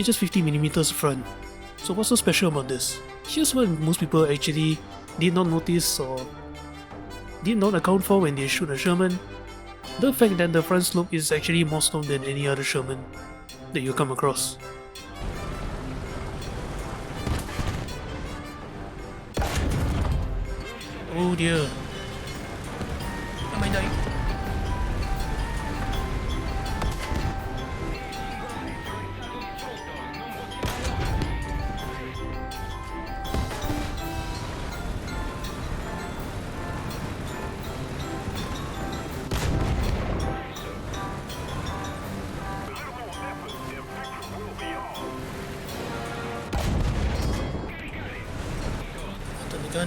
it's just 50mm front. So what's so special about this? Here's what most people actually did not notice or did not account for when they shoot a Sherman. The fact that the front slope is actually more sloped than any other Sherman that you come across. Oh dear. Am I dying?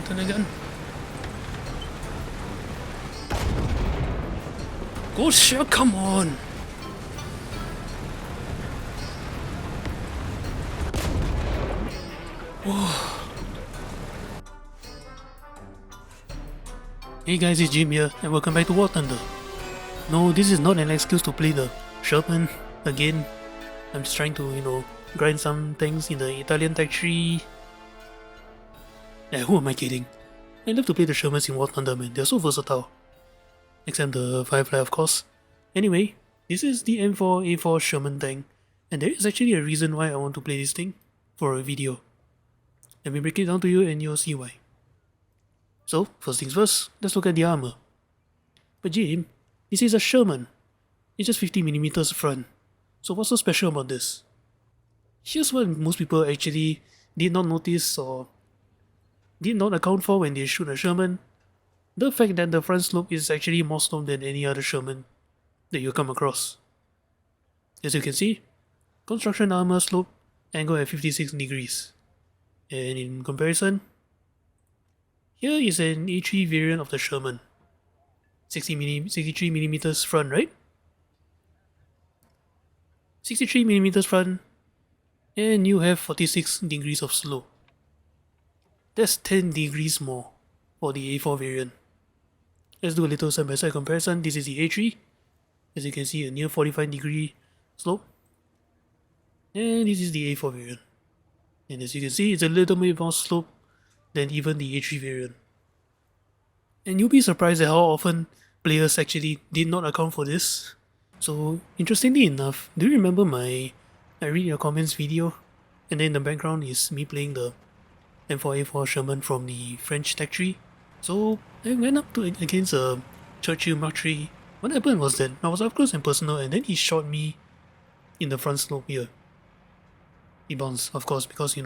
Turn the gun. Go shit, come on! Whoa. Hey guys, it's Jim here, and welcome back to War Thunder. No, this is not an excuse to play the Sherman again. I'm just trying to, grind some things in the Italian tech tree. Who am I kidding? I love to play the Shermans in War Thunder, man. They're so versatile. Except the Firefly, of course. Anyway, this is the M4A4 Sherman tank, and there is actually a reason why I want to play this thing for a video. Let me break it down to you and you'll see why. So, first things first, let's look at the armor. But Jim, this is a Sherman. It's just 50mm front. So what's so special about this? Here's what most people actually did not notice or did not account for when they shoot a Sherman. The fact that the front slope is actually more sloped than any other Sherman that you come across. As you can see, construction armor slope angle at 56 degrees. And in comparison, here is an A3 variant of the Sherman. 63mm front, right? 63mm front, and you have 46 degrees of slope. That's 10 degrees more for the A4 variant. Let's do a little side by side comparison. This is the A3. As you can see, a near 45 degree slope. And this is the A4 variant. And as you can see, it's a little bit more slope than even the A3 variant. And you'll be surprised at how often players actually did not account for this. So, interestingly enough, do you remember my I read your comments video? And then in the background is me playing the M4A4 Sherman from the French tech tree. So I went up against a Churchill Mark III. What happened was that I was up close and personal, and then he shot me in the front slope here. He bounced, of course, because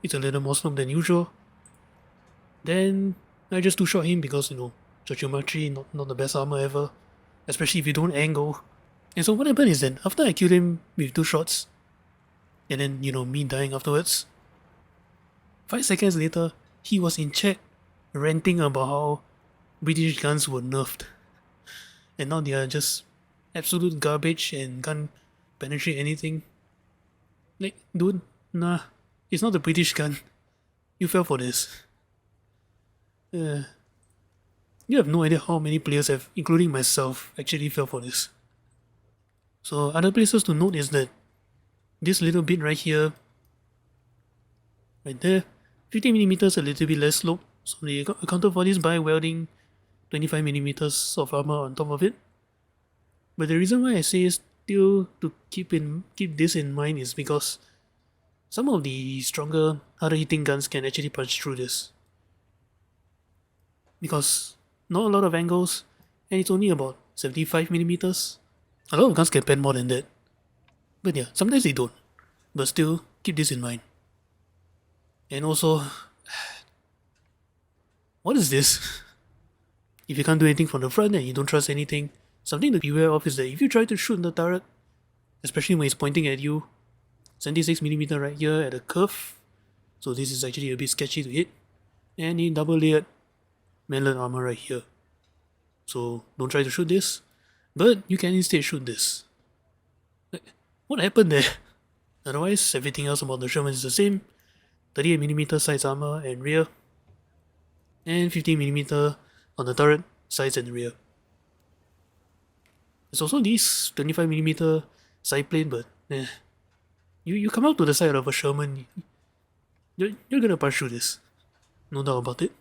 it's a little more slope than usual. Then I just two-shot him because Churchill Mark III not the best armor ever, especially if you don't angle. And so what happened is that after I killed him with 2 shots, and then me dying afterwards, 5 seconds later, he was in chat ranting about how British guns were nerfed. And now they are just absolute garbage and can't penetrate anything. Like, dude, nah, it's not the British gun. You fell for this. You have no idea how many players have, including myself, actually fell for this. So other places to note is that this little bit right here, right there, 50mm a little bit less slope, so they accounted for this by welding 25mm of armor on top of it. But the reason why I say still to keep this in mind is because some of the stronger, harder hitting guns can actually punch through this. Because not a lot of angles, and it's only about 75mm. A lot of guns can pen more than that. But yeah, sometimes they don't. But still, keep this in mind. And also, what is this? If you can't do anything from the front and you don't trust anything, something to beware of is that if you try to shoot the turret, especially when it's pointing at you, 76mm right here at a curve, so this is actually a bit sketchy to hit, and a double layered MacLeod armor right here. So don't try to shoot this, but you can instead shoot this. What happened there? Otherwise, everything else about the Sherman is the same. 38mm sides armor and rear, and 50mm on the turret, sides and rear. There's also this 25mm side plate, but You come out to the side of a Sherman, you're gonna punch through this. No doubt about it.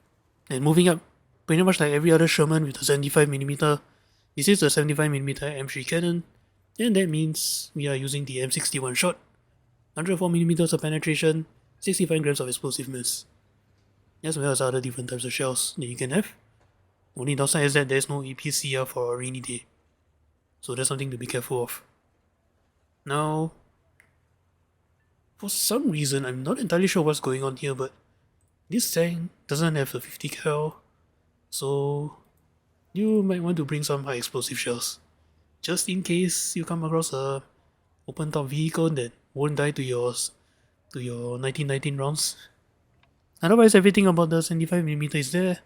And moving up, pretty much like every other Sherman with a 75mm, this is a 75mm M3 cannon, and that means we are using the M61 shot. 104mm of penetration, 65 grams of explosiveness, as well as other different types of shells that you can have. Only downside is that there's no APCR for a rainy day, so that's something to be careful of. Now, for some reason, I'm not entirely sure what's going on here, but this tank doesn't have a 50 cal, so you might want to bring some high explosive shells, just in case you come across a open top vehicle that won't die to your 1919 rounds. Otherwise, everything about the 75mm is there.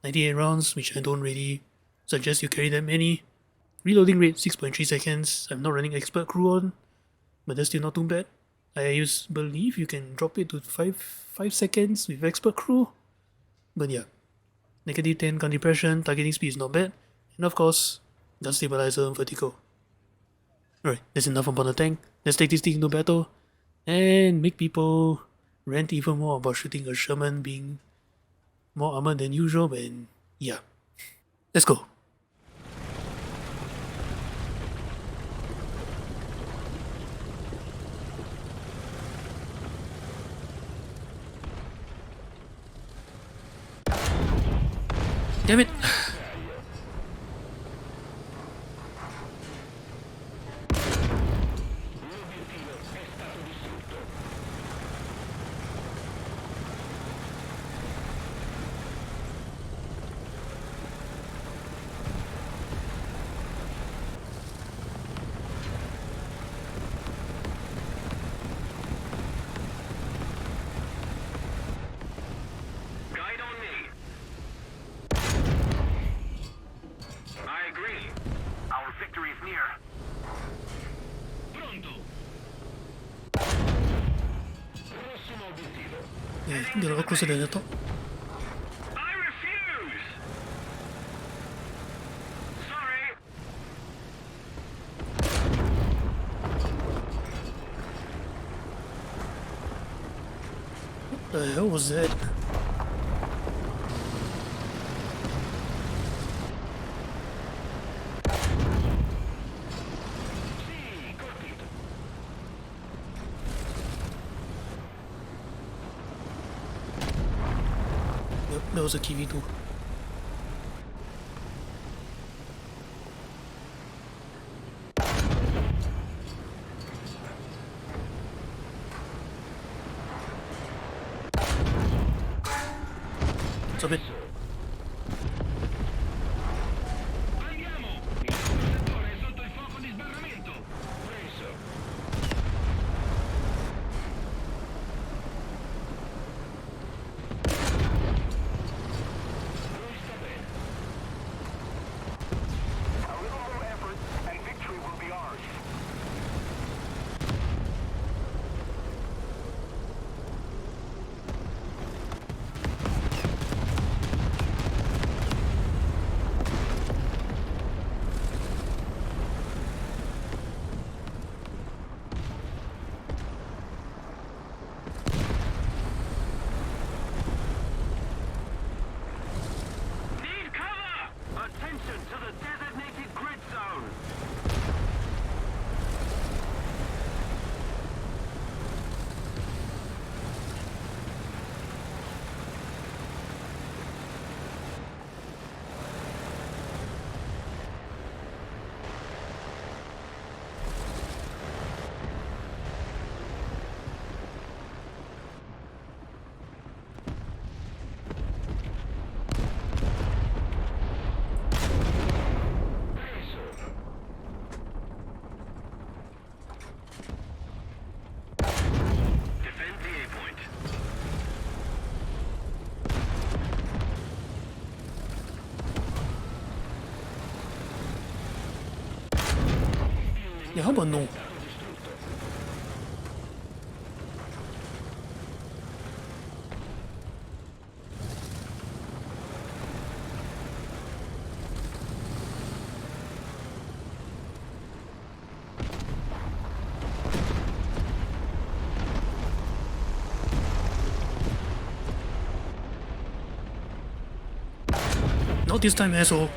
98 rounds, which I don't really suggest you carry that many. Reloading rate 6.3 seconds. I'm not running expert crew on, but that's still not too bad. I believe you can drop it to 5 seconds with expert crew. But yeah, negative 10 gun depression, targeting speed is not bad, and of course, gun stabilizer and vertical. Alright, that's enough about the tank. Let's take this thing into battle and make people rant even more about shooting a Sherman being more armored than usual, and yeah. Let's go. Damn it! Yeah, get a little closer to the top. I refuse! Sorry! What the hell was that? Yep, that was a Kiwi too. Stop it. Andiamo! Il nostro settore è sotto il fuoco di sbarramento! Preso! Lui sta bene. A little more effort and victory will be ours. Need cover! Attention to the designated grid zone! Defend the A-point. Yeah, how about no? Not this time, asshole.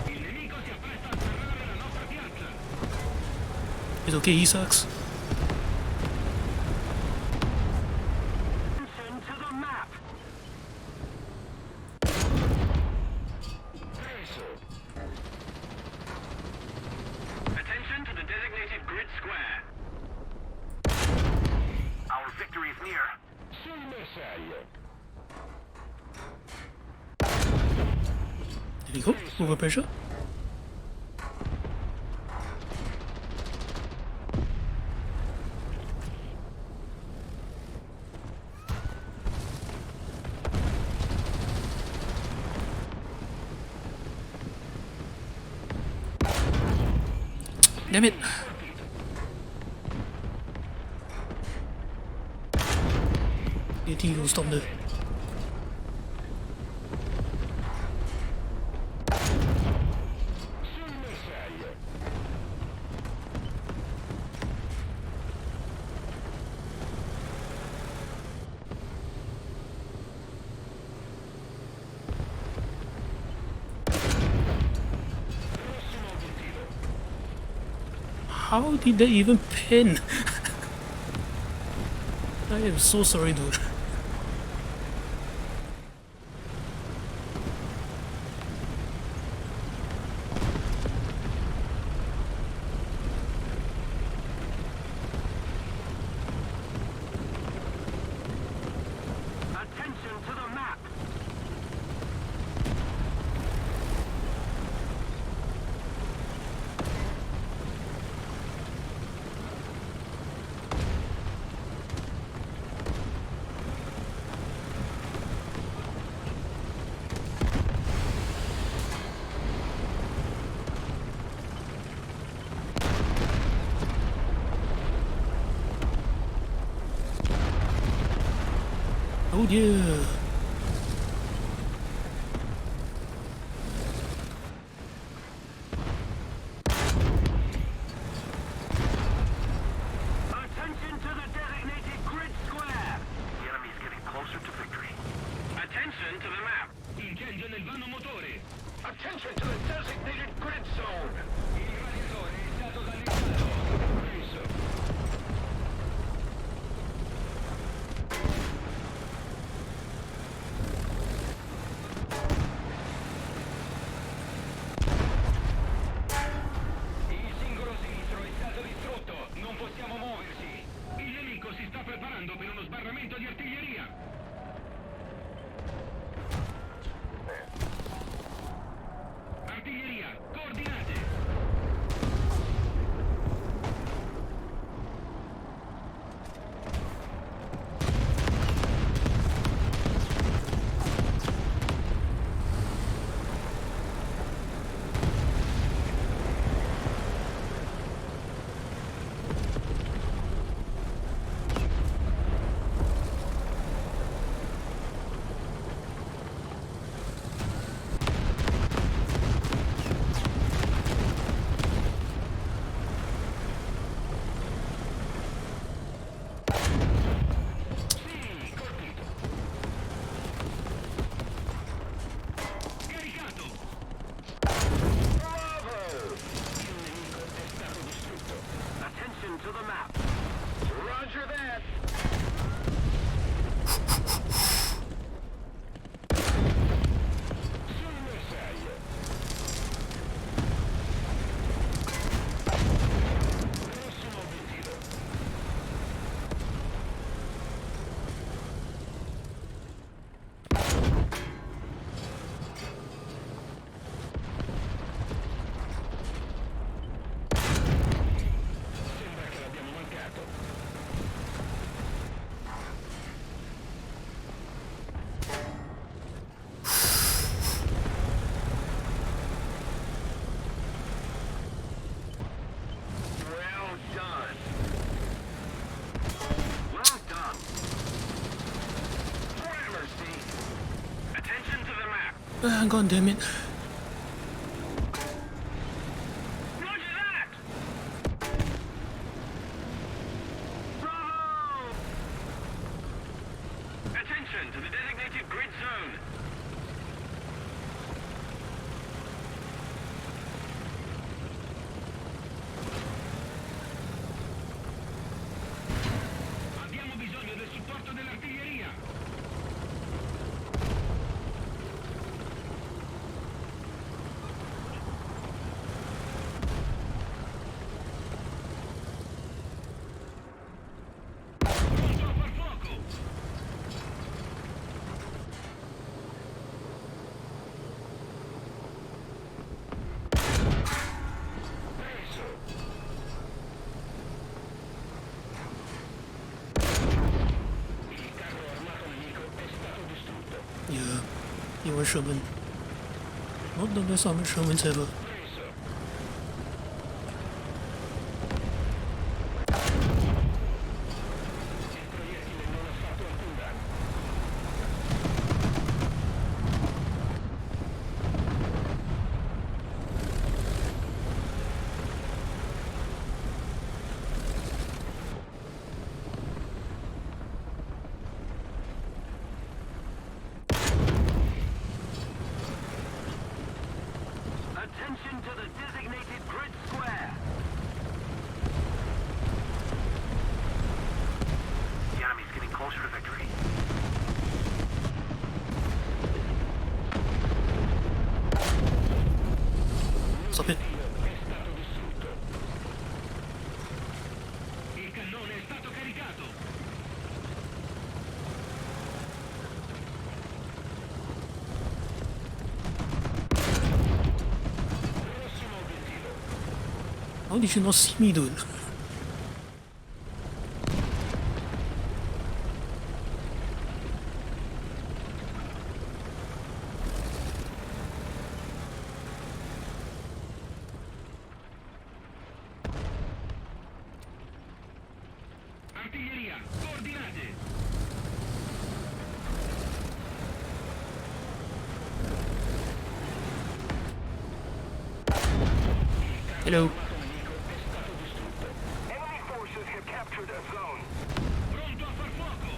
Il nemico si appresta a sferrare la nostra piazza. It's okay, he sucks. Attention to the map. Attention to the designated grid square. Our victory is near. Sul bersaglio. There we go. Overpressure. Damn it. I think you'll stop there. Sul bersaglio. Prossimo obiettivo. How did that even pin? I am so sorry, dude. Attention to the map. Oh dear. Attention to the designated grid square. The enemy is getting closer to victory. Attention to the map. Incendio nel vano motore. Attention to the designated grid zone. Il radiatore è stato danneggiato. Preso. Il singolo sinistro è stato distrutto. Non possiamo muoversi. Il nemico si sta preparando per uno sbarramento di artiglieria. Artiglieria, coordinate. Sì, colpito. Caricato. Bravo! Il nemico è stato distrutto. Attention to the map. Roger that. Sul bersaglio. Prossimo obiettivo. Sembra che l'abbiamo mancato. Well done. Well done. Gramercy. Attention to the map. Ah, god damn it. armored Sherman. Not the best armored Shermans ever. Attention to the designated grid square. The enemy's getting closer to victory. Stop it. Il cannone è stato caricato. Prossimo obiettivo. How did you not see me, dude? Artiglieria, coordinate. Hello. Enemy forces have captured a zone. Pronto a far fuoco.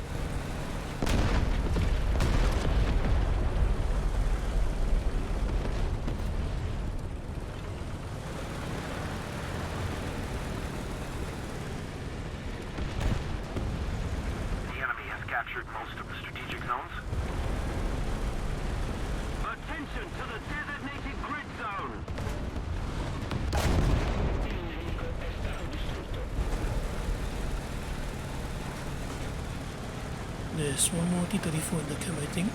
The enemy has captured most of the strategic zones. Attention to the designated grid zone. Il nemico è stato distrutto. There's one more T-34 in the camp, I think.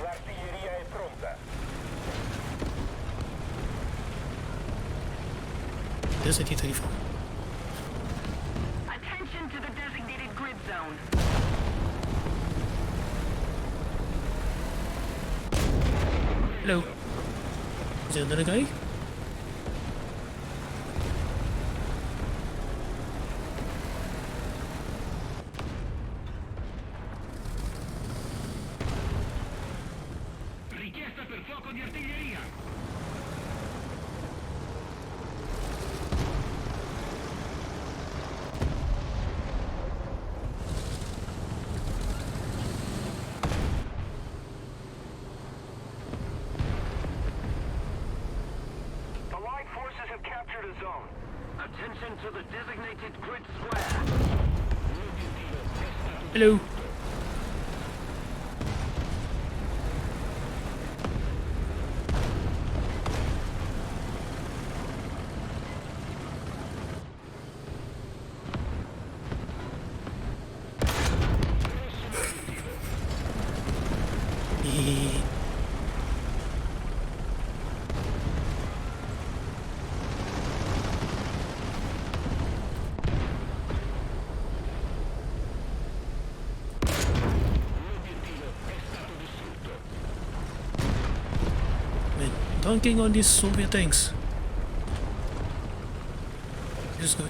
L'artiglieria è pronta. There's a T-34. Attention to the designated grid zone. Hello. Is there another guy? Richiesta per fuoco di artiglieria. The Allied forces have captured a zone. Attention to the designated grid square. Hello. Eh, Man, dunking on these Soviet tanks. This is good.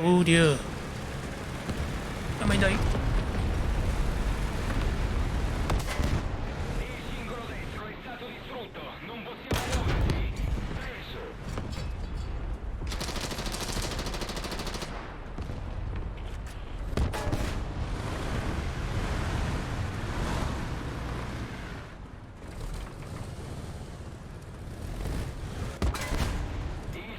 Oh dear. I might die. Il singolo destro è stato distrutto. Non possiamo muoverci. Preso. Il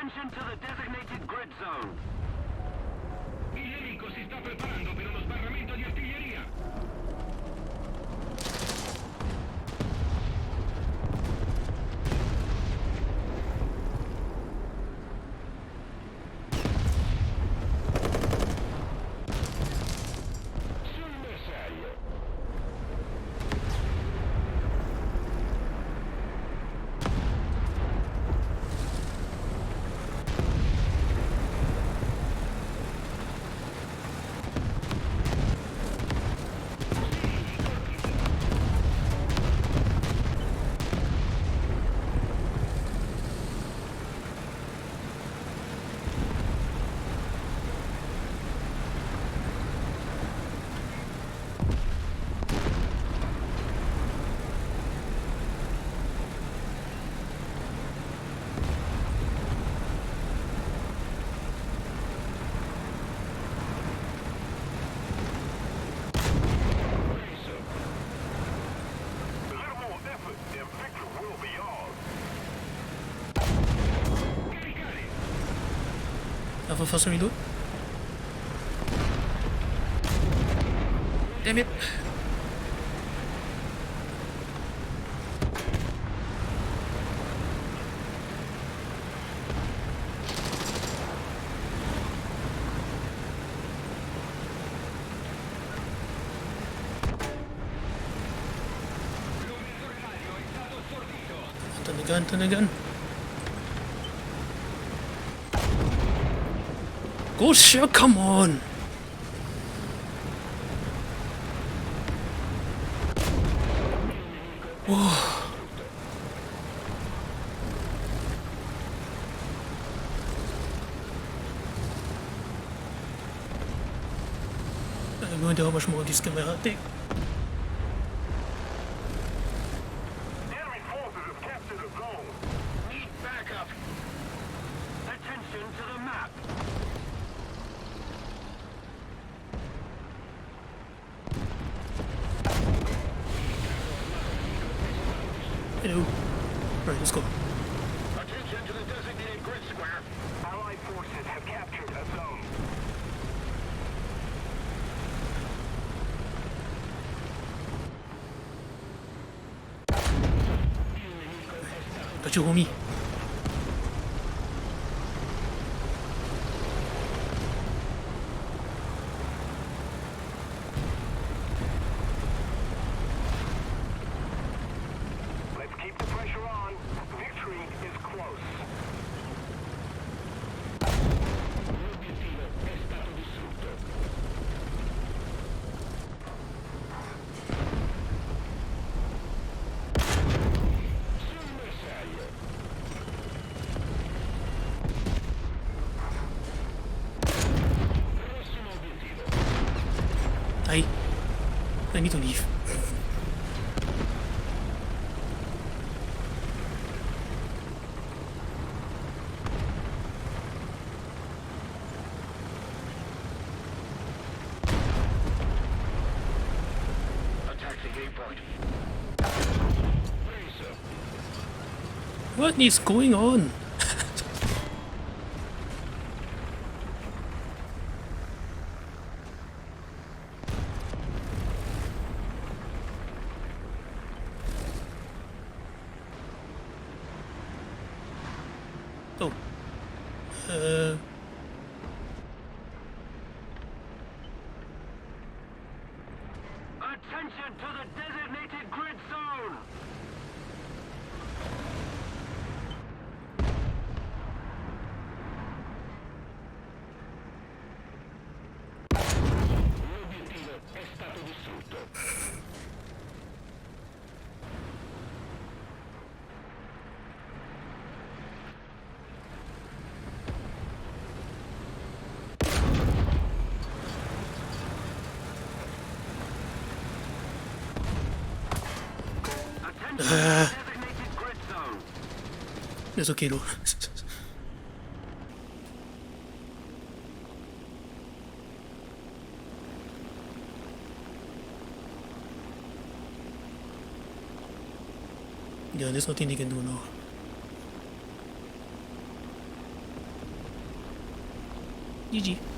Attention to the designated grid zone. Il nemico si sta preparando per uno sbarramento di artiglieria. Sul bersaglio. Have a fast reload. Damn it! Turn the gun. Go shot, come on! Oh. I wonder how much more this camera take. Enemy forces have captured a zone. Need backup. Attention to the map. Hello. Right, let's go. Attention to the designated grid square. Allied forces have captured a zone. Got you, homie. Let's keep the pressure on. Victory is close. L'obiettivo è stato distrutto. Sul bersaglio. Prossimo obiettivo. I need to leave. Attacking A point. Razor. What is going on? Oh. Attention to the designated grid zone! L'obiettivo è stato distrutto. Attention to the designated grid zone. That's okay though. Yeah, there's nothing they can do now. GG.